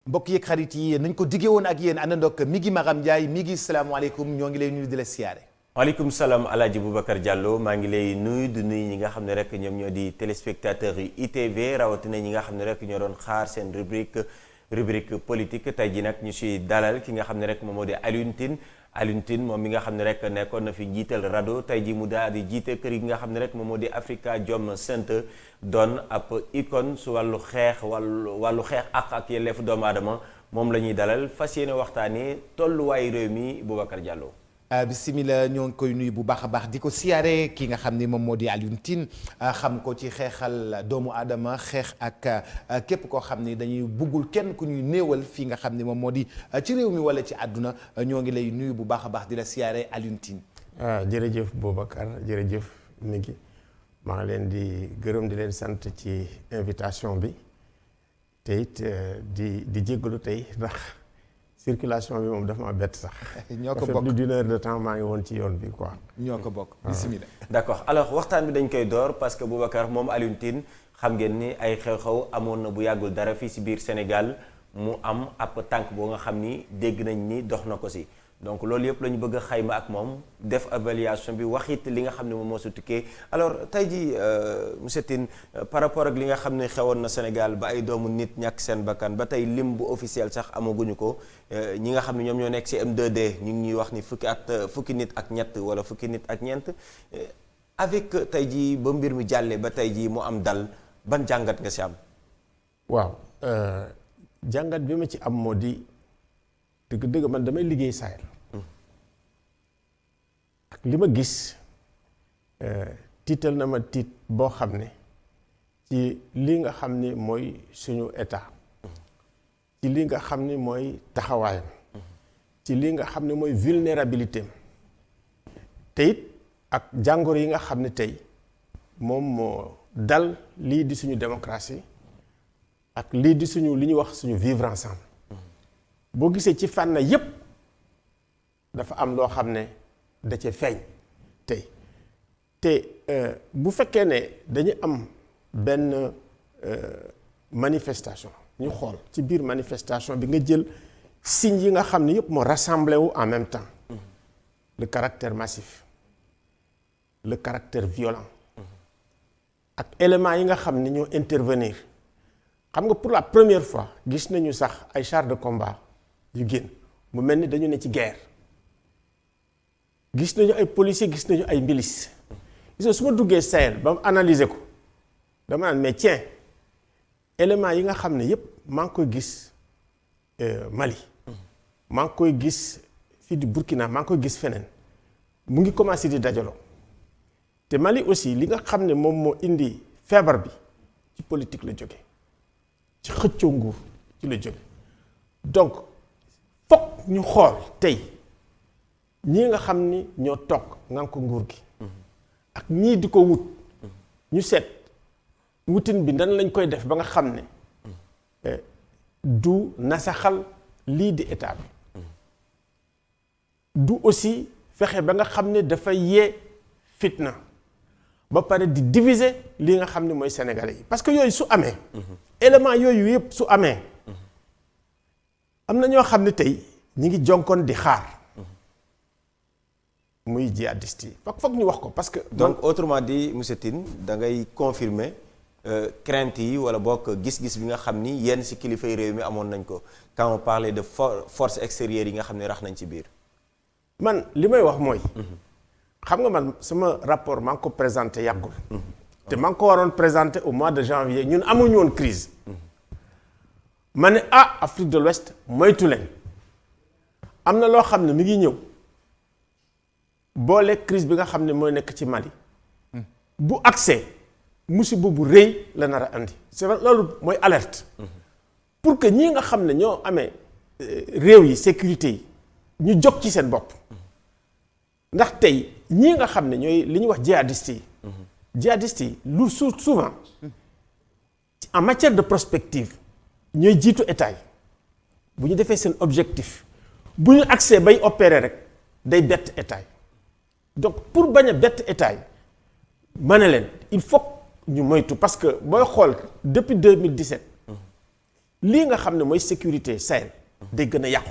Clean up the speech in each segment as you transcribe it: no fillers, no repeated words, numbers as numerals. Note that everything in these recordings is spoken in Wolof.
mbokk yeeg xarit yi nañ ko diggee woon ak yéen àndandoog mi ngi Maram Ndiaye mi ngi salaamaaleykum ñoo ngi lay nuyu di la siyaare. waaleykum salaam Alaaji Boubacar Diallo maa ngi lay nuyu di nuyu ñi nga xam ne rek ñoom ñoo di téléspectateurs yi ITV rawatina ñi nga xam ne rek ñoo doon xaar seen rubrique politique tey ji nag ñu si dalal ki nga xam ne rek moom moo di Alioune Tine moom mi nga xam ne rek nekkoon na fi njiital RADDHO tey ji mu daal di jiite kër yi nga xam ne rek moom moo di Afrikajom Center doon ab icône su wàllu xeex wàllu xeex ak yelleefu doomu aadama moom la ñuy dalal fas yéene waxtaanee tolluwaayu réew mi Boubacar Diallo. bisimilah ñoo ngi koy nuyu bu baax a baax di ko siyaare ki nga xam ni moom moo di Alioune Tine xam ko ci xeexal doomu aadama xeex ak képp koo xam ni dañuy buggul kenn ku ñuy néewal fii nga xam ni moom moo di ci réew mi wala ci àdduna ñoo ngi lay nuyu bu baax a baax di la siyaare Alioune Tine. jërëjëf Boubacar jërëjëf mi ngi maa ngi leen di gërëm di leen sant ci invitation bi te it di jéggalu tey ndax. circulation bi moom dafa ma bett sax. ñoo ko bokk plus d'une heure de temps maa ngi woon ci yoon bi quoi. ñoo ko bokk bismillah. d'accord alors waxtaan bi dañ koy door parce que Boubacar moom Alioune Tine xam ngeen ni ay xew-xew amoon na bu yàggul dara fii si biir Sénégal mu am ab tànk boo nga xam ni dégg nañ ni dox na ko si donc loolu yëpp la ñu bëgg a xayma ak moom def évaluation bi wax it li nga xam ne moom moo su tukkee alors tey jii monsieur Tine par rapport ak li nga xam ne xewoon na Sénégal ba ay doomu nit ñàkk seen bakkan ba tey lim bu officiel sax amaguñu ko ñi nga xam ne ñoom ñoo nekk ci M2D ñu ngi ñuy wax ni fukki nit ak ñett wala fukki nit ak ñeent avec tey jii ba mbir mi jàllee ba tey jii mu am dal ban jàngat nga ci am. waaw jàngat bi ma ci am moo di. dëgg man damay liggéey Sahel ak li ma gis tiital na ma tiit boo xam ne ci li nga xam ni mooy suñu état ci li nga xam ni mooy taxawaayam ci li nga xam ne mooy vulnérabilité am te it ak jàngoro yi nga xam ne tey moom moo dal lii di suñu démocratie ak lii di suñu li ñuy wax suñu vivre ensemble boo gisee ci fànn yépp dafa am loo xam ne da ca feeñ tey te bu fekkee ne dañu am benn manifestation ñu xool ci biir manifestation bi nga jël signes yi nga xam ne yépp moo rassemblé wu en même temps le caractère massif le caractère violent ak éléments yi nga xam ne ñoo intervenir xam nga pour la première fois gis nañu sax ay chars de combat yu génn mu mel ni dañu ne ci guerre gis nañu ay policiers gis nañu ay milices gis nga su ma duggee Sahel ba mu analyser ko dama naan mais tiens éléments yi nga xam ne yépp maa ngi koy gis Mali maa ngi koy gis fii di Burkina maa ngi koy gis feneen mu ngi commencé di dajaloo te Mali aussi li nga xam ne moom moo indi feebar bi ci politique la jóge ci xëccoo nguur ci la jóge donc fokk ñu xool tey ñii nga xam ni ñoo toog ngan ko nguur gi ak ñii di ko wut ñu seet wutin bi nan lañ koy def ba nga xam ne du nasaxal lii di état bi du aussi fexe ba nga xam ne dafa yee fitna ba pare di diviser li nga xam ne mooy sénégalais yi parce que yooyu su amee élément yooyu yëpp su amee am na ñoo xam ne tey ñi ngi jonkoon di xaar muy jihadiste yi foog ñu wax ko parce que. donc autrement dit monsieur Tine da ngay confirmer crainte yi wala bokk gis-gis bi nga xam ni yenn ci kilifay réew mi amoon nañ ko quand on parlait de force extérieure yi nga xam ne rax nañ ci biir. man li may wax mooy. xam nga man sama rapport maa ngi ko présenté yàggul. te maa ngi ko waroon présenté au mois de janvier ñun amuñu woon crise ma ne Afrique de l'Ouest moytu leen am na loo xam ne mi ngi ñëw boole crise bi nga xam ne mooy nekk ci Mali bu accès musiba bu rëy la nar a andi c'est vrai loolu mooy alerte pour que ñii nga xam ne ñoo amee réew yi sécurité yi ñu jóg ci seen bopp ndax tey ñii nga xam ne ñooy li ñuy wax jihadistes yi lu souvent en matière de prospective ñooy jiitu état yi bu ñu defee seen objectif bu ñu accès bay opérer rek day bett état yi donc pour bañ a bett état yi ma ne leen il faut ñu moytu parce que booy xool depuis 2017 lii nga xam ne mooy sécurité Sahel day gën a yàqu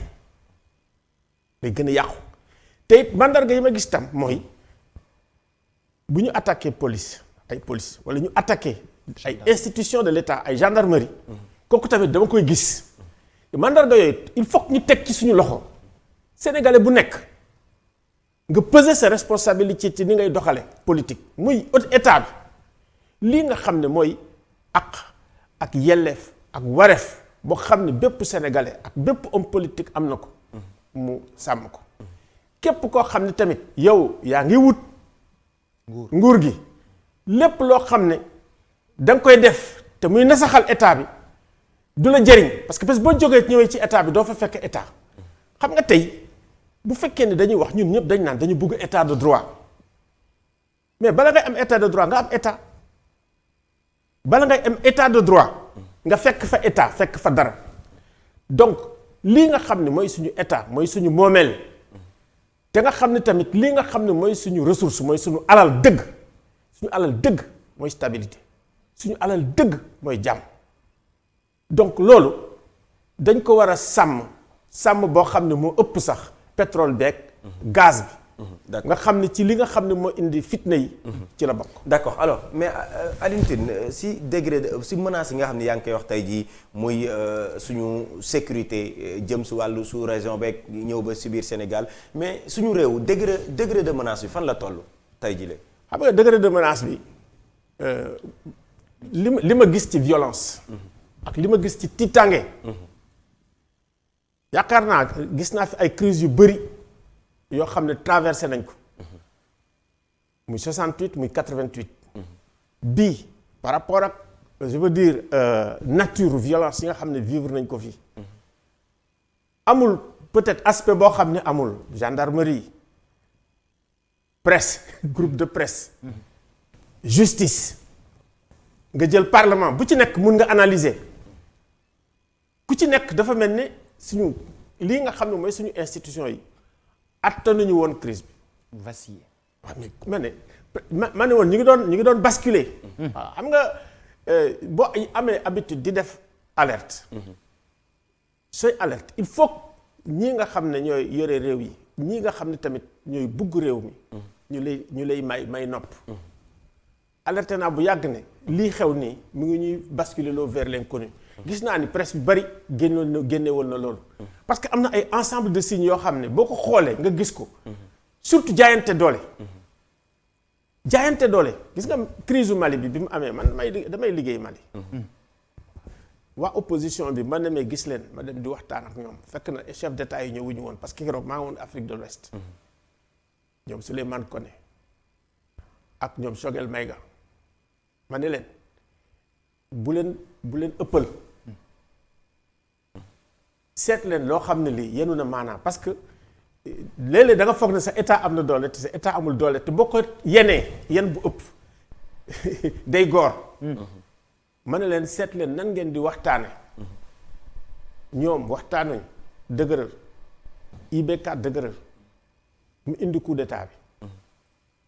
te it mandarga yi ma gis tam mooy bu ñu attaqué police wala ñu attaqué ay institutions de l'État ay gendarmerie kooku tamit dama koy gis mandarga yooyu il faut que ñu teg ci suñu loxo sénégalais bu nekk nga peser sa responsabilité ci ni ngay doxale politique muy état bi lii nga xam ne mooy ak yelleef ak wareef boo xam ne bépp sénégalais ak bépp homme politique am na ko mu sàmm ko képp koo xam ne tamit yow yaa ngi wut nguur gi lépp loo xam ne da nga koy def te muy nasaxal état bi du la jëriñ parce que boo jógee ñëwee ci état bi doo fa fekk état xam nga tey bu fekkee ne dañuy wax ñun ñëpp dañ naan dañu bëgg état de droit mais bala ngay am état de droit nga am état bala ngay am état de droit nga fekk fa état fekk fa dara donc lii nga xam ne mooy suñu état mooy suñu moomeel te nga xam ne tamit lii nga xam ne mooy suñu ressource mooy suñu alal dëgg mooy stabilité suñu alal dëgg mooy jàmm donc loolu dañ ko war a sàmm boo xam ne moo ëpp sax pétrole beeg gaz bi nga xam ne ci li nga xam ne moo indi fitna yi ci la bokk d'accord alors mais Alioune Tine si menaces yi nga xam ne yaa ngi koy wax tey jii muy suñu sécurité jëm si wàllu sous région beeg ñëw ba si biir Sénégal mais suñu réew degré de menace bi fan la toll tey jii la xam nga degré de menace bi li ma gis ci violence ak li ma gis ci tiitange yaakaar naa gis naa fi ay crises yu bëri yoo xam ne traversé nañ ko muy 68 muy 88 bii par rapport ak je veux dire nature violence yi nga xam ne vivre nañ ko fii amul peut-être aspect boo xam ne amul gendarmerie presse groupe de presse justice nga jël parlement bu ci nekk mun nga analyser ku ci nekk dafa mel ne suñu lii nga xam ne mooy suñu institution yi attanuñu woon crise bi vacillé waaw mais ma ne woon ñu ngi doon basculer waaw xam nga boo amee habitude di def alerte sooy alerte il faut ñii nga xam ne ñooy yore réew yi ñii nga xam ne tamit ñooy bugg réew mi ñu lay may nopp alerté naa bu yàgg ne lii xew nii mu ngi ñuy basculer loo vers l'inconnu gis naa ni presse bi bari génnewoon na loolu parce que am na ay ensemble de signes yoo xam ne boo ko xoolee nga gis ko surtout jaayante doole gis nga crise Mali bi mu amee man damay liggéey Mali waa opposition bi ma demee gis leen ma dem di waxtaan ak ñoom fekk na chef d'état yi ñëwuñu woon parce que keroog maa ngi woon Afrique de l'Ouest ñoom Souleymane Koné ak ñoom Choguel Maïga ma ne leen bu leen ëppal seet leen loo xam ne lii yenu na maanaam parce que léeg-léeg da nga foog ne sa état am na doole te sa état amul doole te boo ko yen bu ëpp day góor ma ne leen seet leen nan ngeen di waxtaane ñoom waxtaanuñ dëgëral IBK dëgëral mu indi coup d'état bi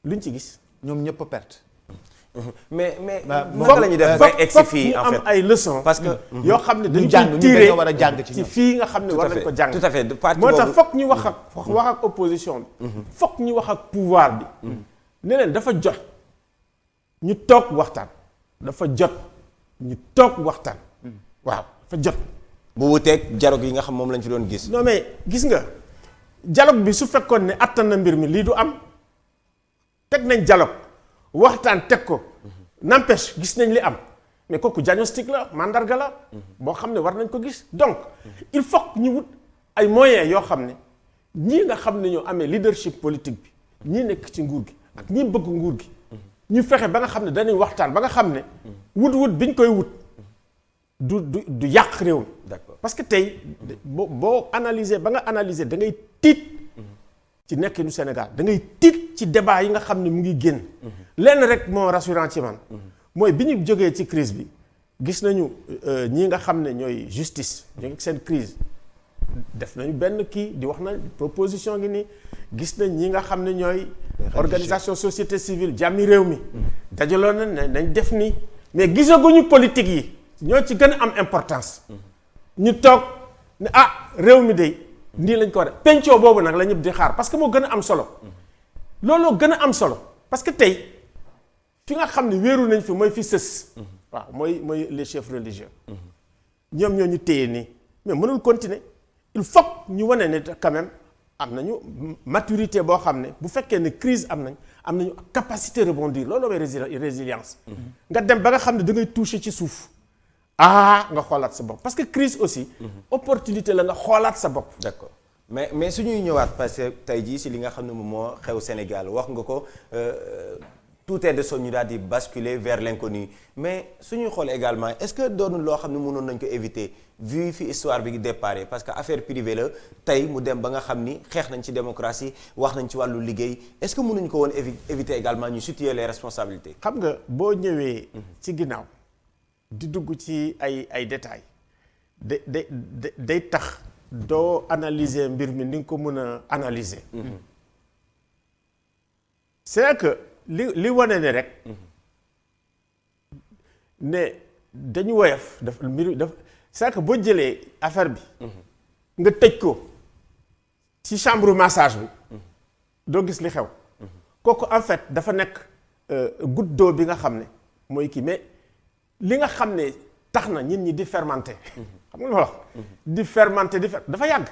luñ ci gis ñoom ñëpp perte mais naka la ñuy def ba egg si fii en fait am ay leçons parce que yoo xam ne dañu jàng koy tiré war a jàng ci fii nga xam ne war nañ ko jàng tout à fait moo tax fokk ñu wax ak opposition bi fokk ñu wax ak pouvoir bi ne leen dafa jot ñu toog waxtaan waaw dafa jot bu wuteeg dialogue yi nga xam moom lañ fi doon gis non mais gis nga dialogue bi su fekkoon ne attan na mbir mi lii du am teg nañ dialogue waxtaan teg ko n'empêche gis nañ li am mais kooku diagnostic la mandarga la boo xam ne war nañ ko gis donc il faut que ñu wut ay moyens yoo xam ne ñii nga xam ne ñoo amee leadership politique bi ñii nekk ci nguur gi ak ñii bëgg nguur gi ñu fexe ba nga xam ne dañuy waxtaan ba nga xam ne wut biñ koy wut du yàq réew mi d'accord parce que tey boo analyser ba nga analyser da ngay tiit ci nekkinu Sénégal da ngay tiit ci débat yi nga xam ne mu ngi génn lenn rek moo rassurant ci man mooy bi ñu jógee ci crise bi gis nañu ñii nga xam ne ñooy justice ñu ngi seen crise def nañu benn kii di wax na proposition ngi nii gis nañ ñi nga xam ne ñooy organisation société civile jàmmi réew mi dajaloon nañ def nii mais gisaguñu politique yi ñoo ci gën a am importance ñu toog ne réew mi de nii lañ ko war a pencoo boobu nag la ñëpp di xaar parce que moo gën a am solo looloo gën a am solo parce que tey fi nga xam ne wéeru nañ fi mooy fi sës waaw mooy les chefs religieux ñoom ñoo ñu téye nii mais mënul continuer il faut ñu wane ne quand même am nañu maturité boo xam ne bu fekkee ne crise am nañu capacité rebondir loolu mooy résilience nga dem ba nga xam ne da ngay toucher ci suuf nga xoolaat sa bopp parce que crise aussi opportunité la nga xoolaat sa bopp. D'accord mais suñuy ñëwaat parce que tey jii si li nga xam ne moom moo xew Sénégal wax nga ko tout est de son ñu daal di basculer vers l'inconnu mais suñuy xool également est-ce que doonul loo xam ne mënoon nañ ko éviter vu fi histoire bi déparé parce que affaire privée la tey mu dem ba nga xam ni xeex nañ ci démocratie wax nañ ci wàllu liggéey est-ce que mënuñ ko woon éviter également ñu situer les responsabilités. xam nga boo ñëwee ci ginnaaw di dugg ci ay détails day tax doo analyser mbir mi ni nga ko mën a analyser. c'est que li wane ne rek ne dañu woyof c'est que boo jëlee affaire bi nga tëj ko ci chambre massage bi doo gis li xew kooku en fait dafa nekk goutte d'eau bi nga xam ne mooy kii mais li nga xam ne tax na nit ñi di fermenter xam nga lu ma wax di fermenter dafa yàgg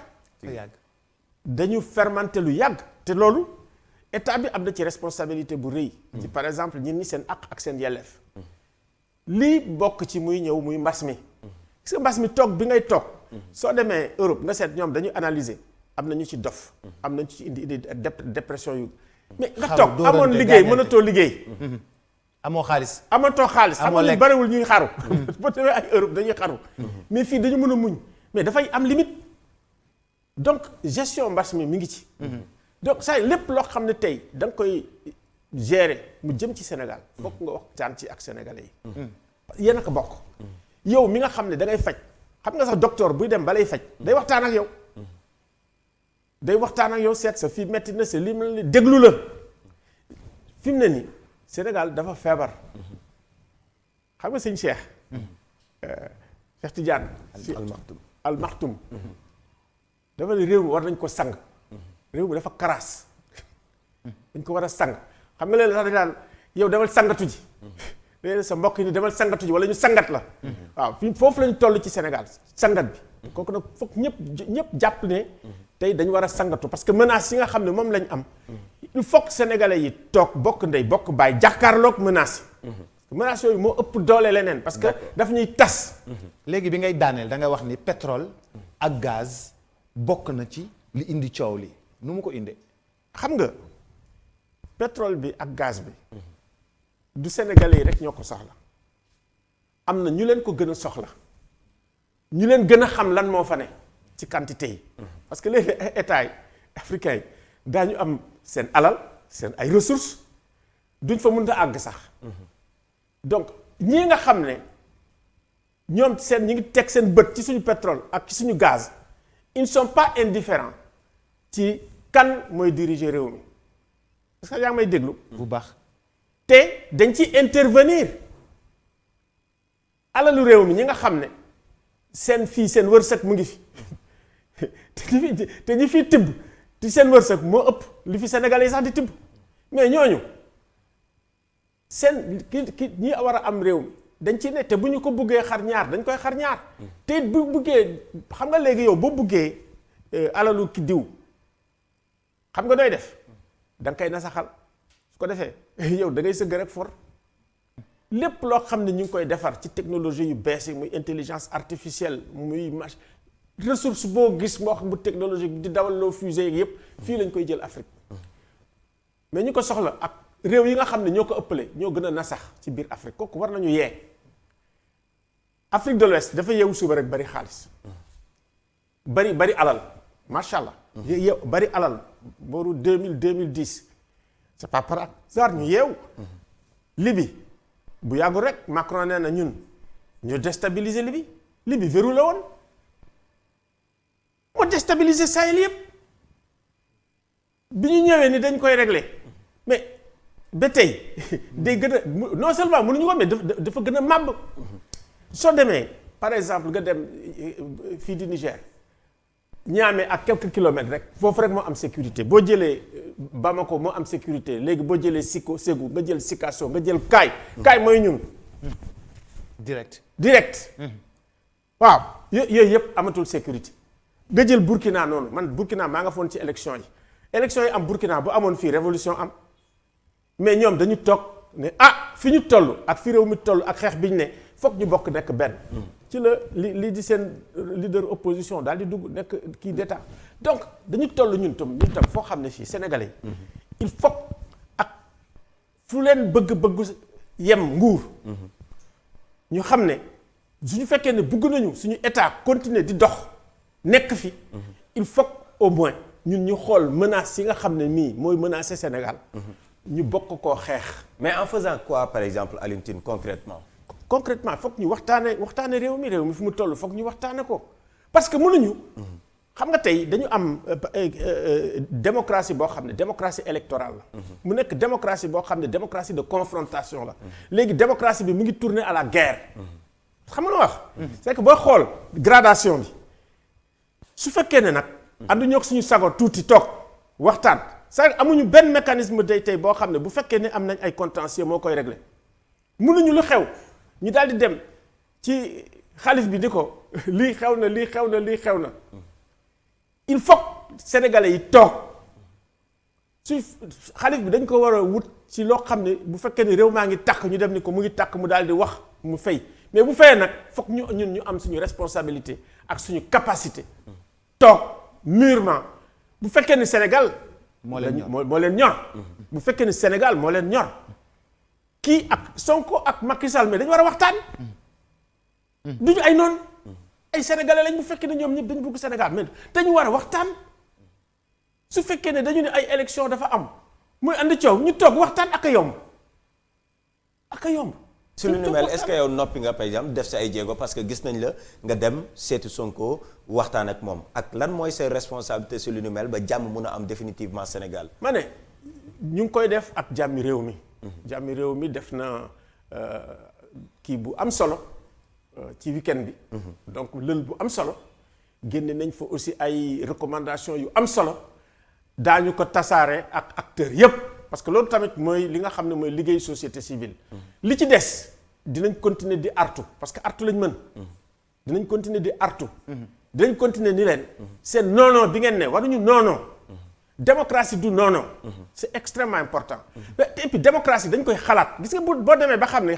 dañu fermenter lu yàgg te loolu état bi am na ci responsabilité bu rëy ci par exemple nit ñi seen àq ak seen yelleef lii bokk ci muy ñëw muy mbas mi gis nga mbas mi toog bi ngay toog soo demee Europe nga seet ñoom dañu analyser am na ñu ci dof am nañu ci indi dépression yu mais nga toog amoon liggéey mënatoo liggéey amoo xaalis xam nga ñu bariwul ñuy xaru boo demee ay Europe dañuy xaru mais fii dañu mën a muñ mais dafay am limite donc gestion mbas mi ngi ci donc saa lépp loo xam ne tey da nga koy gérer mu jëm ci Sénégal fokk nga waxtaan ci ak sénégalais yi yéen a ko bokk yow mi nga xam ne da ngay faj xam nga sax docteur buy dem balay faj day waxtaan ak yow seet sa fii metti na sa li ma la déglu la fi mu ne nii Sénégal dafa feebar xam nga sëñ Cheikh Tidiane Al Maktoum dafa ne réew mi war nañ ko sang réew mi dafa karaas dañ ko war a sang xam nga leen sax dañ naan yow demal sangatu ji léegi sa mbokk ni demal sangatu ji wala ñu sangat la waaw fii foofu lañu toll ci Sénégal sangat bi kooku nag foog ñëpp jàpp ne tey dañu war a sangatu parce que menaces yi nga xam ne moom lañ am il faut que sénégalais yi toog bokk ndey bokk baay jàkkaarloog menaces yi menaces yooyu moo ëpp doole leneen parce que daf ñuy tas léegi bi ngay daaneel da nga wax ni pétrole ak gaz bokk na ci li indi coow li nu mu ko indee xam nga pétrole bi ak gaz bi du sénégalais yi rek ñoo ko soxla am na ñu leen ko gën a soxla ñu leen gën a xam lan moo fa ne ci quantité yi parce que léegi état yi africains yi daañu am seen alal seen ay ressources duñ fa mën a àgg sax donc ñii nga xam ne ñoom ñi ngi teg seen bët ci suñu pétrole ak ci suñu gaz ils ne sont pas indifférents ci kan mooy diriger réew mi parce que yaa ngi may déglu bu baax te dañ ci intervenir alalu réew mi ñi nga xam ne seen wërsëg mu ngi fi te ñi fi tibb te seen wërsëg moo ëpp li fi Sénégalais yi sax di tibb mais ñooñu ki ñi war a am réew mi dañ ci ne te bu ñu ko buggee xar ñaar dañ koy xar ñaar te bu buggee xam nga léegi yow boo buggee alalu ki diw xam nga doy def da nga koy nasaxal su ko defee yow da ngay sëgg rek for lépp loo xam ne ñu ngi koy defar ci technologie yu bees yi muy intelligence artificielle muy ressource boo gis moo xam bu technologique di dawal loo fusée yëpp fii lañ koy jël Afrique mais ñu ko soxla ak réew yi nga xam ne ñoo ko ëppale ñoo gën a nasax ci biir Afrique kooku war nañu yee Afrique de l'Ouest dafa yeewu suba rek bari xaalis bari alal macha allah. yow bari alal booru 2010 c'est pas par hasard ñu yeewu. Libye bu yàggul rek Macron nee na ñun ñu déstabiliser Libye verrou la woon moo déstabiliser Sahel yëpp bi ñu ñëwee ni dañ koy régler mais ba tey day gën a non seulement mënuñu ko mais dafa gën a màbb soo demee par exemple nga dem fii di Niger Niamey ak quelques kilomètres rek foofu rek moo am sécurité boo jëlee Bamako moo am sécurité léegi boo jëlee Ségou nga jël Sikasso nga jël Kaay mooy ñun direct waaw yooyu yëpp amatul sécurité nga jël Burkina noonu man Burkina maa nga foon ci élection yi am Burkina bu amoon fii révolution am mais ñoom dañu toog ne fi ñu toll ak fi réew mi toll ak xeex bi ñu ne foog ñu bokk nekk benn ci la li di seen leader opposition daal di dugg nekk kii d'état donc dañu toll ñun tam foo xam ne fii sénégalais yi il faut ak fu leen bëgg yem nguur ñu xam ne suñu fekkee ne bëgg nañu suñu état continuer di dox nekk fi il faut au moins ñun ñu xool menaces yi nga xam ne nii mooy menacer Sénégal ñu bokk koo xeex. mais en faisant quoi par exemple Alioune Tine concrètement foog ñu waxtaane réew mi fu mu toll foog ñu waxtaane ko parce que mënuñu xam nga tey dañu am démocratie boo xam ne démocratie électorale la mu nekk démocratie boo xam ne démocratie de confrontation la léegi démocratie bi mu ngi tourner à la guerre xam nga lu wax c'est que booy xool gradation bi su fekkee ne nag ànduñoo ak suñu sago tuuti toog waxtaan c'est amuñu benn mécanisme tey boo xam ne bu fekkee ne am nañ ay contentieux moo koy régler mënuñu lu xew ñu daal di dem ci xalif bi di ko lii xew na il faut sénégalais yi toog su xalif bi dañ ko war a wut ci loo xam ne bu fekkee ne réew maa ngi tàkk ñu dem ni ko mu ngi tàkk mu daal di wax mu fay mais bu fayee nag foog ñun ñu am suñu responsabilité ak suñu capacité toog mûrement bu fekkee ni Sénégal moo leen ñor bu fekkee ni Sénégal moo leen ñor kii ak Sonko ak Macky Sall mais dañu war a waxtaan duñu ay noonu ay sénégalais lañ bu fekkee ne ñoom ñëpp dañu bëgg Sénégal mais dañu war a waxtaan su fekkee ne dañu ne ay élection dafa am muy andi coow ñu toog waxtaan ak a yomb su lu nu mel est-ce que yow noppi nga par exemple def sa ay jéego parce que gis nañ la nga dem seeti Sonko waxtaan ak moom ak lan mooy say responsabilité su lu nu mel ba jàmm mun a am définitivement Sénégal. ma ne ñu ngi koy def ak jàmmi réew mi. jàmmi réew mi def na kii bu am solo ci week-end bi. donc lël bu am solo génne nañ fa aussi ay recommandations yu am solo daañu ko tasaare ak acteurs yépp parce que loolu tamit mooy li nga xam ne mooy liggéey société civile. li ci des dinañ continuer di artu parce que artu lañ mën. dinañ continuer di artu. dinañ continuer ni leen. seen non bi ngeen ne waruñu non. démocratie du non. c'est extrêmement important. et puis démocratie dañ koy xalaat gis nga boo demee ba xam ne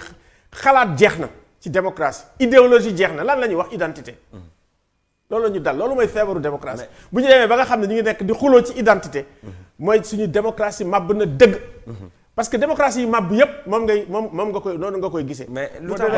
xalaat jeex na ci démocratie idéologie jeex na lan la ñuy wax identité. loolu la ñu dal loolu mooy feebaru démocratie bu ñu demee ba nga xam ne ñu ngi nekk di xuloo ci identité. mooy suñu démocratie màbb na dëgg. parce que démocratie yi màbb yépp moom nga koy noonu nga koy gisee. mais lu tax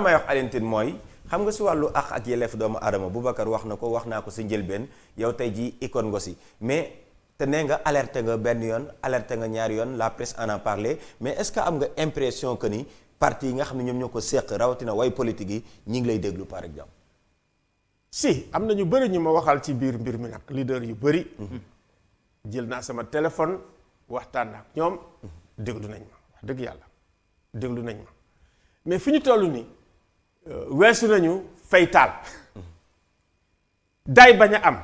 may wax Alioune Tine mooy xam nga si wàllu àq ak yelleef doomu aadama Boubacar wax na ko wax naa ko si njëlbeen yow tey jii icône nga si mais te nee nga alerté nga benn yoon alerté nga ñaari yoon la presse en a parlé mais est-ce que am nga impression que ni parti yi nga xam ne ñoom ñoo ko séq rawatina way politique yi ñi ngi lay déglu par exemple. si am na ñu bëri ñu ma waxal ci biir mbir mi nag leader yu bëri. jël naa sama téléphone waxtaan ak ñoom déglu nañ ma wax dëgg yàlla déglu nañ ma mais fi ñu toll nii weesu nañu fay taal daay bañ a am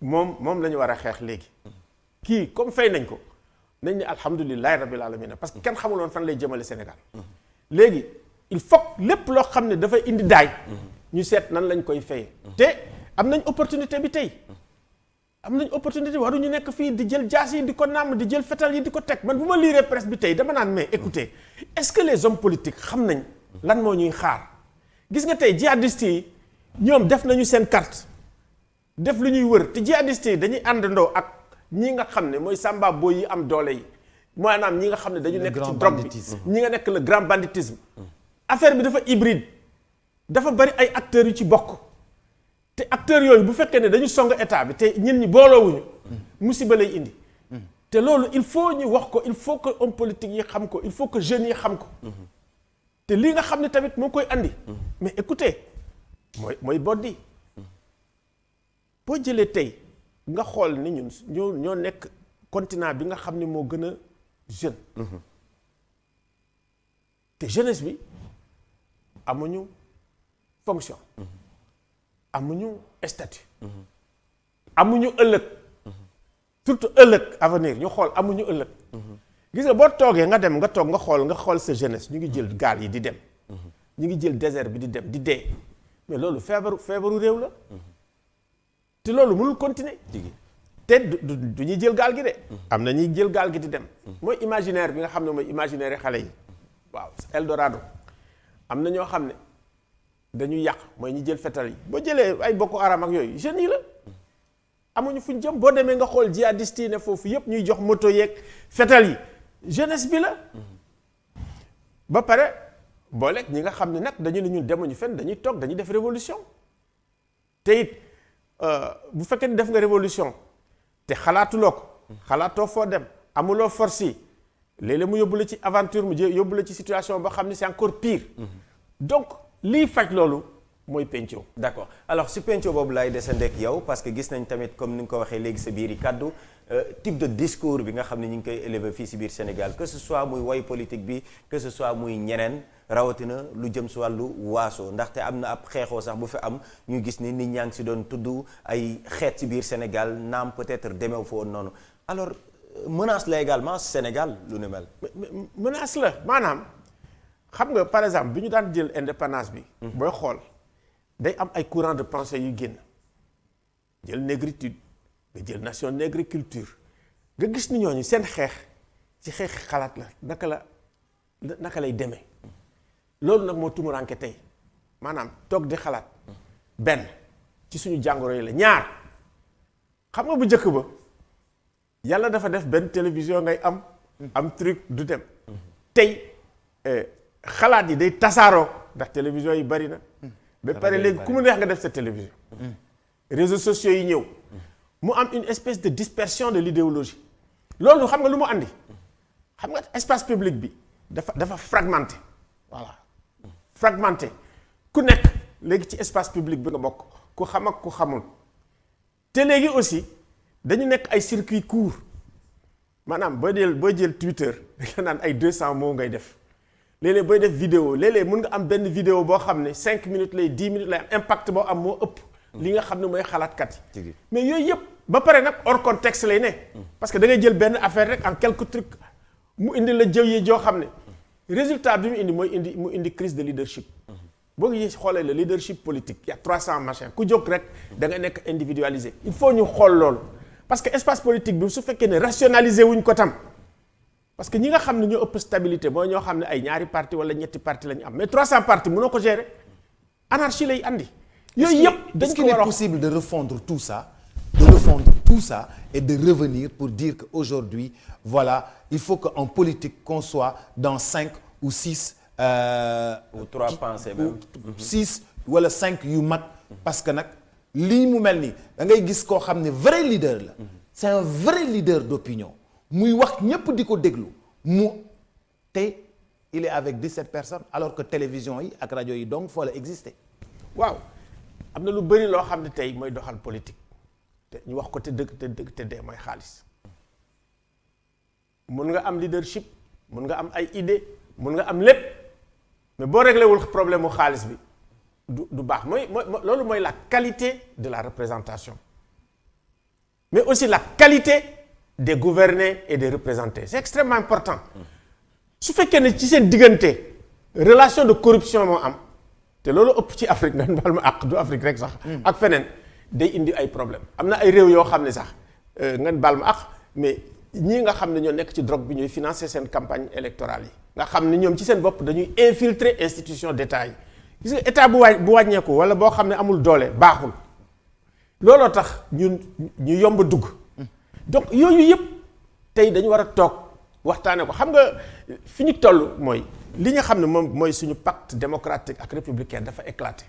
moom la ñu war a xeex léegi kii comme fay nañ ko nañ ne alhamdulilahi rabbil alamin parce que kenn xamuloon fan lay jëmale Sénégal léegi il faut lépp loo xam ne dafay indi daay ñu seet nan lañ koy fayee te am nañ opportunité bi tey am nañ opportunité waruñu nekk fii di jël jaas yi di ko nàmm di jël fetal yi di ko teg man bu ma liiree presse bi tey dama naan mais écoutez est-ce que les hommes politiques xam nañ lan moo ñuy xaar gis nga tey jihadistes yi ñoom def nañu seen carte def lu ñuy wër te jihadistes yi dañuy àndandoo ak ñi nga xam ne mooy samba boy yi am doole yi maanaam ñi nga xam ne dañu nekk ci drogue bi ñi nga nekk le grand banditisme affaire bi dafa hybride dafa bari ay acteurs yu ci bokk te acteurs yooyu bu fekkee ne dañu song état bi te ñin ñi booloowuñu musiba lay indi te loolu il faut ñu wax ko il faut que homme politique yi xam ko il faut que jeunes yi xam ko te lii nga xam ne tamit moo koy andi mais écoutez mooy boddi boo jëlee tey nga xool ni ñun ñoo nekk continent bi nga xam ne moo gën a jeune te jeunesse bi amuñu fonction amuñu statut amuñu ëllëg surtout ëllëg avenir ñu xool amuñu ëllëg gis nga boo toogee nga dem nga toog nga xool sa jeunesse ñu ngi jël gaal yi di dem ñu ngi jël désert bi di dem di dee mais loolu feebaru réew la te loolu mënul continuer te du ñuy jël gaal gi de am na ñuy jël gaal gi di dem mooy imaginaire bi nga xam ne mooy imaginaire xale yi waaw Eldorado am na ñoo xam ne dañuy yàq mooy ñu jël fetal yi boo jëlee ay Boko Haram ak yooyu jeunes yi la amuñu fuñ jëm boo demee nga xool jihadiste yi ne foofu yëpp ñuy jox moto yeeg fetal yi jeunesse bi la ba pare booleeg ñi nga xam ne nag dañu ne ñun demuñu fenn dañuy toog dañuy def révolution te it bu fekkee ni def nga révolution te xalaatuloo ko xalaatoo foo dem amuloo force yi léeg-léeg mu yóbbu la ci aventure mu yóbbu la ci situation boo xam ne c'est encore pire donc lii faj loolu mooy penco. d'accord alors si penco boobu laay desandek yow parce que gis nañ tamit comme ni nga ko waxee léegi sa biir yi kàddu type de discours bi nga xam ne ñu ngi koy élever fii si biir Sénégal que ce soit muy woy politique bi que ce soit muy ñeneen rawatina lu jëm si wàllu waaso ndaxte am na ab xeexoo sax bu fi am ñu gis ni nit ñaa ngi si doon tudd ay xeet si biir Sénégal naam peut-être demeew fa woon noonu alors menace la également Sénégal lu ne mel. menace la maanaam xam nga par exemple bi ñu daan jël indépendance bi. booy xool day am ay courant de pensée yu génn jël négritude nga jël nation négriculture nga gis ni ñooñu seen xeex ci xeex xalaat la naka lay demee loolu nag moo tumuranke tey maanaam toog di xalaat benn ci suñu jàngoro yi la ñaar xam nga bu njëkk ba yàlla dafa def benn télévision ngay am truc du dem tey xalaat yi day tasaaroo ndax télévision yi bari na ba pare léegi ku mu neex nga def sa télévision réseaux sociaux yi ñëw mu am une espèce de dispersion de l'idéologie loolu xam nga lu mu andi xam nga espace public bi dafa fragmenté voilà fragmenté ku nekk léegi ci espace public bi nga bokk ku xam ak ku xamul te léegi aussi dañu nekk ay circuit court maanaam boo jël Twitter da nga naan ay 200 mots ngay def léeg-léeg booy def vidéo léeg-léeg mun nga am benn vidéo boo xam ne 5 minutes lay 10 minutes lay am impact boo am moo ëpp li nga xam ne mooy xalaatkat yi mais yooyu yëpp ba pare nag hors contexte lay ne parce que da ngay jël benn affaire rek en quelques trucs mu indi la jëw yi joo xam ne résultat bi mu indi crise de leadership boo ngi xoolee le leadership politique y a 300 machin ku jóg rek da nga nekk individualisé il faut ñu xool loolu parce que espace politique bi su fekkee ne rationaliser wuñ ko tam parce que ñi nga xam ne ñoo ëpp stabilité mooy ñoo xam ne ay ñaari parti wala ñetti parti la ñu am mais 300 partis mënoo ko gérer anarchie lay andi. yooyu yëpp dañ ko war a est-ce qu'il est possible de refondre tout ça et de revenir pour dire que aujourd'hui voilà il faut que en politique qu'on soit dans 5 ou 6 ou 3 pensées même 6 wala 5 yu mag parce que nag lii mu mel ni da ngay gis koo xam ne vrai leader la c'est un vrai leader d'opinion muy wax ñépp di ko déglu mu te il est avec 17 personnes alors que télévision yi ak rajo yi donc foo la exister waaw am na lu bëri loo xam ne tey mooy doxal politique te ñu wax ko te dëgg te dee mooy xaalis mun nga am leadership mun nga am ay idée mun nga am lépp mais boo réglé wul problème mu xaalis bi du baax mooy loolu mooy la qualité de la représentation mais aussi la qualité des gouvernés et des représentés c'est extrêmement important su fekkee ne ci seen diggante relation de corruption moo am te loolu ëpp ci Afrique nga baal ma àq du Afrique rek sax ak feneen day indi ay problème am na ay réew yoo xam ne sax nga baal ma àq mais ñii nga xam ne ñoo nekk ci drogue bi ñooy financer seen campagne électorale yi nga xam ne ñoom ci seen bopp dañuy infiltrer institution d'état yi gis nga état bu wàññeeku wala boo xam ne amul doole baaxul looloo tax ñu yomb dugg donc yooyu yëpp tey dañu war a toog waxtaane ko xam nga fi ñu toll mooy li nga xam ne moom mooy suñu pacte démocratique ak républicain dafa éclater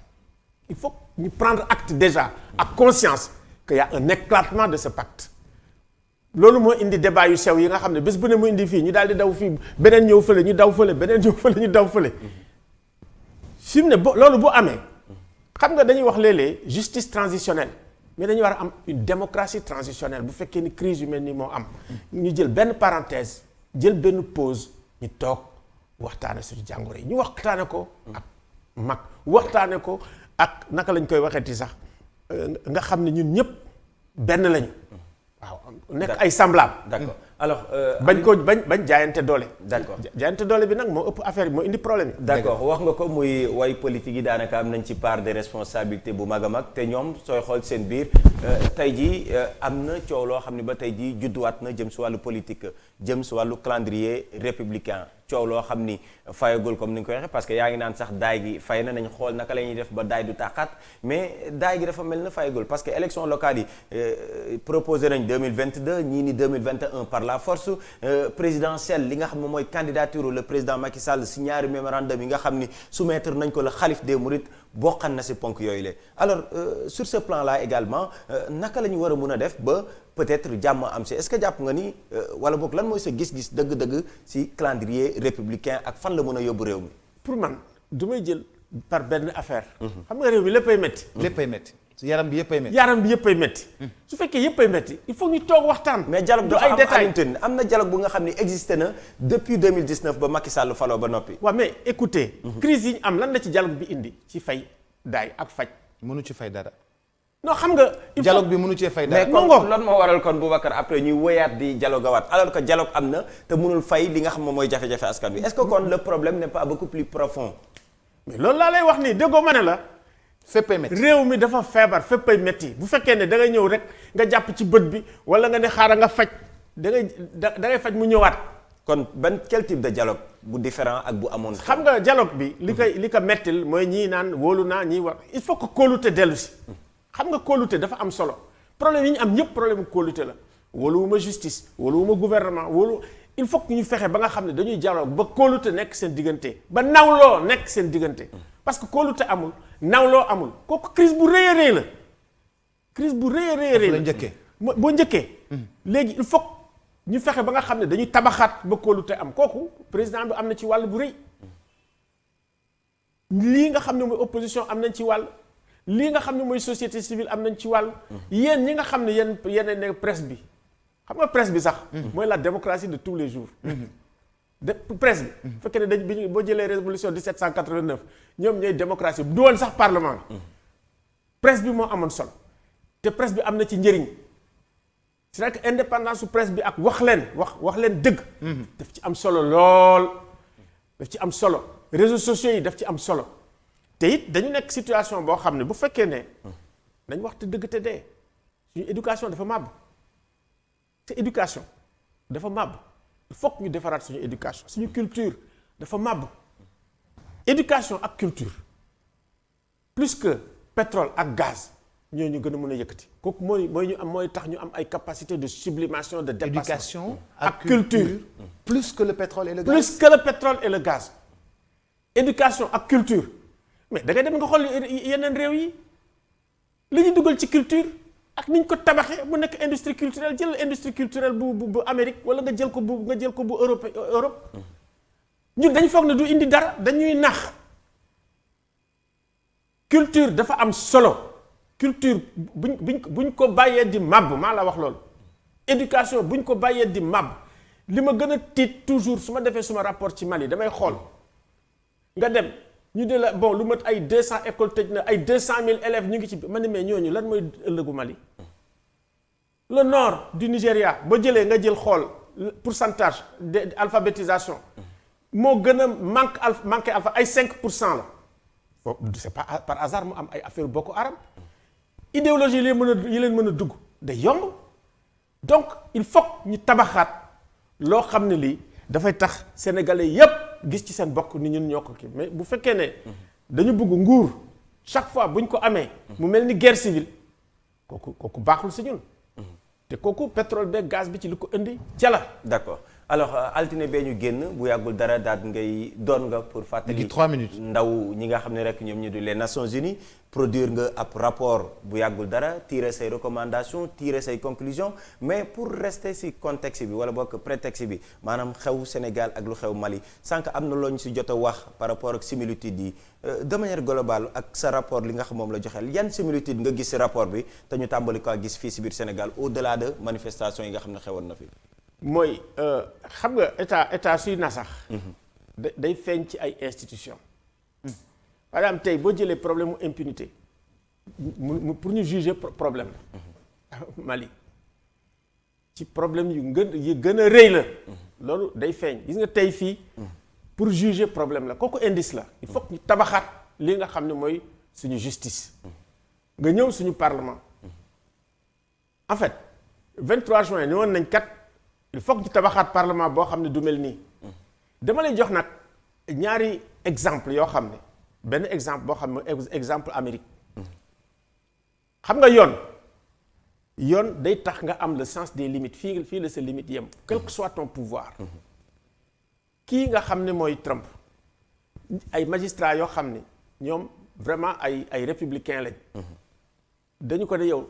il faut ñu prendre acte déjà ak conscience qu'il y a un éclatement de ce pacte loolu moo indi débat yu sew yi nga xam ne bés bu ne mu indi fii ñu daal di daw fii beneen ñëw fële ñu daw fële beneen ñëw fële ñu daw fële fi mu ne loolu bu amee xam nga dañuy wax léeg-léeg justice transitionnelle mais dañu war a am une démocratie transitionnelle bu fekkee ni crise yu mel ni moo am ñu jël benn parenthèse jël benn pause ñu toog waxtaane suñu jàngoro yi ñu waxtaane ko ak mag waxtaane ko ak naka lañ koy waxeeti sax nga xam ne ñun ñëpp benn lañu. waaw nekk ay semblable. d'accord alors. bañ jaayante doole. d'accord jaayante doole bi nag moo ëpp affaire bi moo indi problème yi. d'accord wax nga ko muy way politique yi daanaka am nañ ci part de responsabilité bu mag a mag te ñoom sooy xool seen biir tey jii am na coow loo xam ne ba tey jii judduwaat na jëm si wàllu politique jëm si wàllu calendrier républicain coow loo xam ni fayagul comme ni nga ko waxee parce que yaa ngi naan sax daay gi fay na nañ xool naka la ñuy def ba daay du tàqaat mais daay gi dafa mel na fayagul parce que élection locale yi proposé nañ 2022 ñii ni 2021 par la force présidentielle li nga xam ne mooy candidature le président Macky Sall si ñaari mémorandum yi nga xam ni soumettre nañ ko le xalif des mourides bokkan na si ponk yooyu la alors sur ce plan là également naka la ñu war a mun a def ba peut-être jàmm am si est-ce que jàpp nga ni wala boog lan mooy sa gis-gis dëgg-dëgg si calendrier républicain ak fan la mën a yóbbu réew mi. pour man du may jël par benn affaire. xam nga réew mi léppay métti. léppay métti yaram bi yëppay métti. yaram bi yëppay métti. su fekkee yëppay métti il faut ñu toog waxtaan. mais dialogue du dafa ay am détails am na dialogue bu nga xam ne existé na depuis 2019 ba Macky Sall faloo ba noppi. waaw mais écoutez. crise yi ñu am lan la ci dialogue bi indi ci fay daay ak faj. mënu ci fay dara. non xam nga. il faut dialogue bi mënu cee fay dara. mais kon lan moo waral kon Boubacar après ñuy wëyaat di dialogue waat alors que dialogue am na te mënul fay li nga xam moom mooy jafe-jafe askan wi est-ce que kon le problème n'est pas beaucoup plus profond. mais loolu laa lay wax nii déggoo ma ne la. féppay métti. réew mi dafa feebar féppay métti bu fekkee ne da ngay ñëw rek nga jàpp ci bët bi wala nga ne xaaral nga faj da ngay faj mu ñëwaat. kon quel type de dialogue bu différent ak bu amoon. xam nga dialogue bi li ko mettil mooy ñii naan wóolu naa ñii war il faut que kóolute dellu si. xam nga kóolute dafa am solo problème yi ñu am ñëpp problème kóolute la wóoluwuma justice wóoluwuma gouvernement il faut que ñu fexe ba nga xam ne dañuy dialogue ba kóolute nekk seen diggante ba nawloo nekk seen diggante parce que kóolute amul nawloo amul kooku crise bu rëy a rëy la crise bu rëy a rëy la njëkkee boo njëkkee léegi il faut ñu fexe ba nga xam ne dañuy tabaxaat ba kóolute am kooku président bi am na ci wàll bu rëy lii nga xam ne mooy opposition am nañ ci wàll lii nga xam ne mooy société civile am nañ ci wàll yéen ñi nga xam ne yéen ne presse bi xam nga presse bi sax mooy la démocratie de tous les jours de presse bi fekkee ne dañ boo jëlee révolution 1789 ñoom ñooy démocratie du woon sax parlement bi presse bi moo amoon solo te presse bi am na ci njëriñ c'est-à-dire que indépendance su presse bi ak wax leen dëgg daf ci am solo lool daf ci am solo réseaux sociaux yi daf ci am solo te it dañu nekk situation boo xam ne bu fekkee ne dañ wax te dëgg te dee suñu éducation dafa màbb te éducation dafa màbb il faut que ñu defaraat suñu éducation suñu culture dafa màbb éducation ak culture plus que pétrole ak gaz ñooñu gën a mën a yëkkati kooku mooy tax ñu am ay capacité de sublimation de dépassement. éducation ak culture plus que le pétrole et le gaz. plus que le pétrole et le gaz éducation ak culture mais da ngay dem nga xool yeneen réew yi li ñu dugal ci culture ak ni ñu ko tabaxee mu nekk industrie culturelle jël industrie culturelle bu Amérique wala nga jël ko bu Europe ñun dañ foog ne du indi dara dañuy nax culture dafa am solo culture buñ ko bàyyee di màbb maa la wax loolu éducation buñ ko bàyyee di màbb li ma gën a tiit toujours su ma defee suma rapport ci Mali damay xool nga dem ñu de la bon lu mat ay 200 écoles tëj na ay 200 000 élèves ñu ngi ci ma ne mais ñooñu lan mooy ëllëgu Mali le nord du Nigéria boo jëlee nga jël xool pourcentage de alphabétisation moo gën a manqué alpha ay 5% la c'est pas par hasard mu am ay affaire Boko Haram idéologie yi leen mën a dugg day yomb donc il faut ñu tabaxaat loo xam ne lii dafay tax sénégalais yépp gis ci seen bokk ni ñun ñoo ko kii mais bu fekkee ne dañu bëgg nguur chaque fois buñ ko amee mu mel ni guerre civile kooku baaxul si ñun te kooku pétrole beeg gaz bi ci li ko indi ca la. d'accord alors altine bee ñu génn bu yàggul dara daal ngay doon nga pour fàttali 3 minutes ndaw ñi nga xam ne rek ñoom ñu di les Nations Unies produire nga ab rapport bu yàggul dara tirer say recommandations tirer say conclusions mais pour rester ci contexte bi wala bokk prétexte bi maanaam xew Sénégal ak lu xew Mali sànq am na loo ñu ci jot a wax par rapport ak similitudes yi de manière globale ak sa rapport li nga xam moom la joxeel yan similitude nga gis ci rapport bi te ñu tàmbali ko gis fii ci biir Sénégal au-delà de manifestations yi nga xam ne xewoon na fi. mooy xam nga état suy na sax day feeñ ci ay institutions par exemple tey boo jëlee problème mu impunité pour ñu juger problème la Mali ci problème yu gën a rëy la loolu day feeñ gis nga tey fii pour juger problème la kooku indice la il faut que ñu tabaxaat li nga xam ne mooy suñu justice nga ñëw suñu parlement en fait 23 juin ni woon nañ kat il faut que ñu tabaxaat parlement boo xam ne du mel nii dama lay jox nag ñaari exemple yoo xam ne benn exemple boo xam ne exemple Amérique xam nga yoon day tax nga am le sens des limites fii la sa limite yem quel que soit ton pouvoir kii nga xam ne mooy Trump ay magistrats yoo xam ne ñoom vraiment ay républicains lañ dañu ko ne yow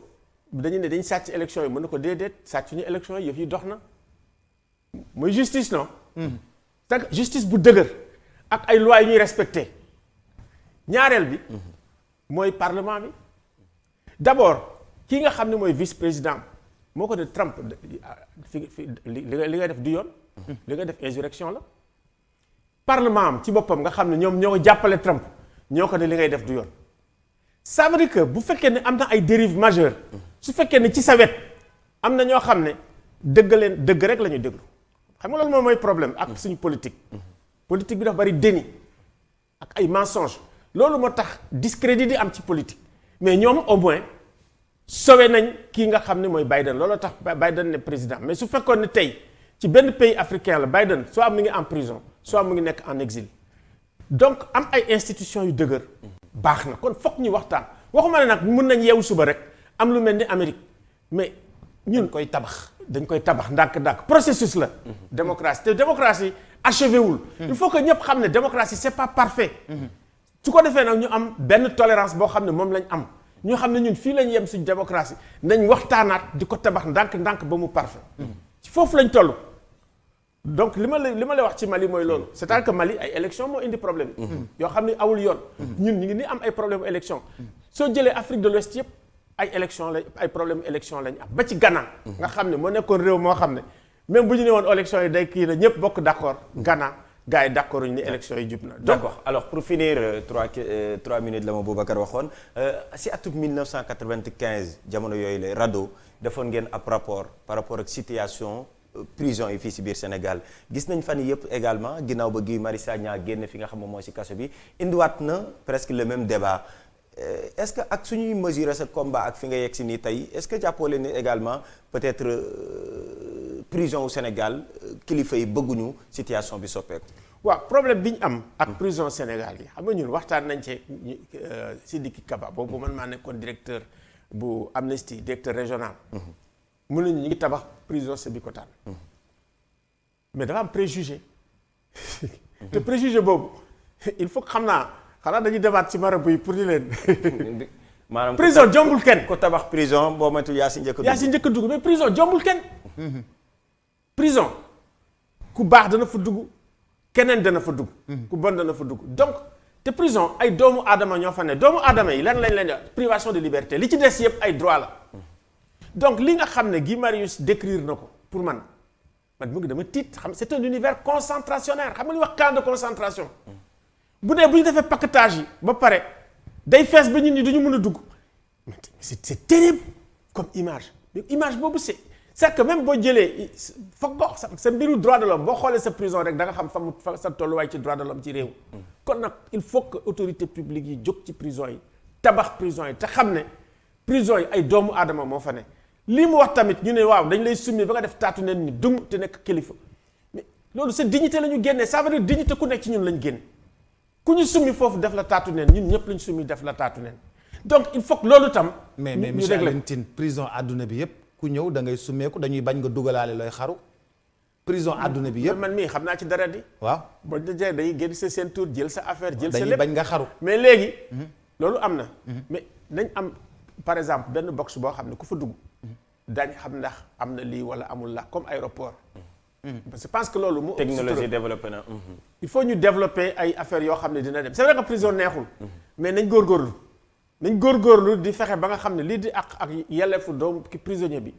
dañu ne dañ sàcc élection yi mën na ko déedéet sàcc ñu élection yi yëf yi dox na mooy justice non c'est que justice bu dëgër ak ay lois yu ñuy respecté ñaareel bi mooy parlement bi d'abord kii nga xam ne mooy vice président moo ko ne Trump li nga def du yoon li nga def insurrection la parlement am ci boppam nga xam ne ñoom ñoo ko jàppale Trump ñoo ko ne li ngay def du yoon ça veut dire que bu fekkee ne am na ay dérives majeures su fekkee ne ci sa wet am na ñoo xam ne dëgg rek la ñuy déglu xam nga loolu moom mooy problème ak suñu politique bi dafa bari déni ak ay mensonges loolu moo tax discrédit di am ci politique mais ñoom au moins sauvé nañ kii nga xam ne mooy Biden looloo tax Biden ne président mais su fekkoon ne tey ci benn pays africain la Biden soit mu ngi en prison soit mu ngi nekk en exil donc am ay institutions yu dëgër baax na kon fokk ñu waxtaan waxuma ne nag mun nañ yeewu suba rek am lu mel ni Amérique mais ñun dañ koy tabax ndànk-ndànk processus la démocratie te démocratie achevé wul il faut que ñëpp xam ne démocratie c'est pas parfait su ko defee nag ñu am benn tolérance boo xam ne moom lañ am ñu xam ne ñun fii lañ yem suñu démocratie nañ waxtaanaat di ko tabax ndànk-ndànk ba mu parfait ci foofu lañ toll donc li ma lay wax ci Mali mooy loolu c'est-à-dire que Mali ay élection moo indi problème yoo xam ne awul yoon ñun ñu ngi ni am ay problème élection soo jëlee Afrique de l'Ouest yëpp ay problème élection lañ am ba ci Ghana nga xam ne moo nekkoon réew moo xam ne même bu ñu ne woon élection yi day kii na ñëpp bokk d'accord Ghana gars yi d'accord ñu ni élection yi jub na d'accord alors pour finir 3 minutes la ma Boubacar waxoon si atum 1995 jamono yooyu la RADDHO defoon ngeen ab rapport par rapport ak situation prison yi fii si biir Sénégal gis nañ fan yëpp également ginnaaw ba Guy Marius Sagna génn fi nga xam ne mooy si kaso bi indiwaat na presque le même débat est-ce que ak suñuy mesurer sa combat ak fi nga yegg si nii tey est-ce que jàppoo leen ni également peut-être prison au Sénégal kilifa yi bëgguñu situation bi soppeeku. waaw problème bi ñu am ak prison Sénégal yi xam nga ñun waxtaan nañ ci Sidiki Kaba boobu man maa nekkoon directeur bu Amnesty directeur régional. mun nañu ñu ngi tabax prison Sébikotane mais dafa am préjugé te préjugé boobu il faut que xanaa dañuy débat ci marabu yi pour di leen maanaam prison jombul kenn ko tabax prison boo matul yaa si njëkk a dugg mais prison jombul kenn prison ku baax dana fa dugg keneen dana fa dugg ku bon dana fa dugg donc te prison ay doomu aadama ñoo fa ne doomu aadama yi lan lañ leen di privation de liberté li ci des yëpp ay droit la donc li nga xam ne Guy Marius décrire na ko pour man mu ngi dama tiit xam c'est un univers concentrationnaire xam nga li wax camp de concentration bu dee bu ñu defee paquetage yi ba pare day fees ba nit ñi duñu mën a dugg c'est terrible comme image mais image boobu c'est que même boo jëlee foog nga sa mbiru droit de l'homme boo xoolee sa prison rek da nga xam fa sa tolluwaay ci droit de l'homme ci réew kon nag il faut que autorité publique yi jóg ci prison yi tabax prison yi te xam ne prison yi ay doomu aadama moo fa ne lii mu wax tamit ñu ne waaw dañ lay summi ba nga def taatu neen ni dung te nekk kilifa mais loolu c'est dignité la ñu génnee ça veut dire dignité ku nekk ci ñun lañ génne ku ñu summi foofu def la taatu neen ñun ñëpp lañ summi def la taatu neen donc il faut que loolu tam mais monsieur Alioune Tine prison àdduna bi yëpp ku ñëw da ngay summeeku dañuy bañ nga dugalaale looy xaru prison àdduna bi yëpp man mii xam naa ci dara di waaw boo jëlee day génn sa seen tour jël sa affaire jël sa lépp dañuy bañ nga xaru mais léegi loolu am na mais nañ am par exemple benn box boo xam ne ku fa dugg dañ xam ndax am na lii wala amul la comme aéroport parce que je pense que loolu mu technologie développé na il faut ñu développer ay affaires yoo xam ne dina dem c'est vrai que prison neexul mais nañ góorgóorlu di fexe ba nga xam ne lii di ak yelleefu doomu ki prisonnier bi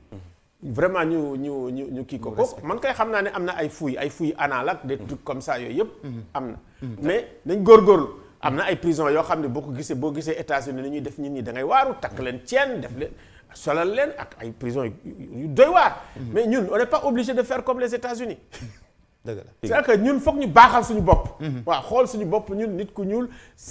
vraiment ñu kii ko man koy xam naa ne am na ay fouilles anal ak des trucs comme ça yooyu yëpp am na mais nañ góorgóorlu am na ay prison yoo xam ne boo gisee États-Unis ni ñuy def nit ñi da ngay waaru takk leen ceen def leen solal leen ak ay prison yu doy waar. mais ñun on n'est pas obligé de faire comme les États-Unis dëgg la c'est que ñun foog ñu baaxal suñu bopp. waaw xool suñu bopp ñun nit ku ñuul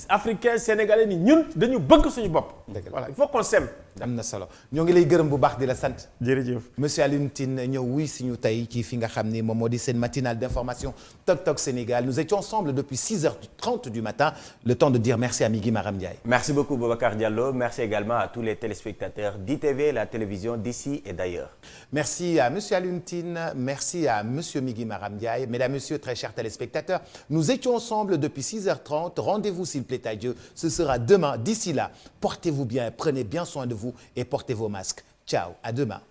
africain sénégalais ni ñun dañu bëgg suñu bopp. voilà il faut qu'on s'aime. am na solo ñoo ngi lay gërëm bu baax di la sant. jërëjëf monsieur Alioune Tine ñëw wuy si ñu tey ci fi nga xam ni moom moo di seen matinale d'information Tok Tok Sénégal nous étions ensemble depuis 6h30 du matin le temps de dire merci à Migui Maram Ndiaye. Merci beaucoup Boubacar Diallo. Merci également à tous les téléspectateurs d'ITV, la télévision d'ici et d'ailleurs. Merci à monsieur Alioune Tine, merci à monsieur Migui Maram Ndiaye. Mesdames, messieurs, très chers téléspectateurs, nous étions ensemble depuis 6h30. Rendez-vous s'il plaît à Dieu. Ce sera demain. D'ici là, portez-vous bien, prenez bien soin de vous et portez vos masques. Ciao, à demain.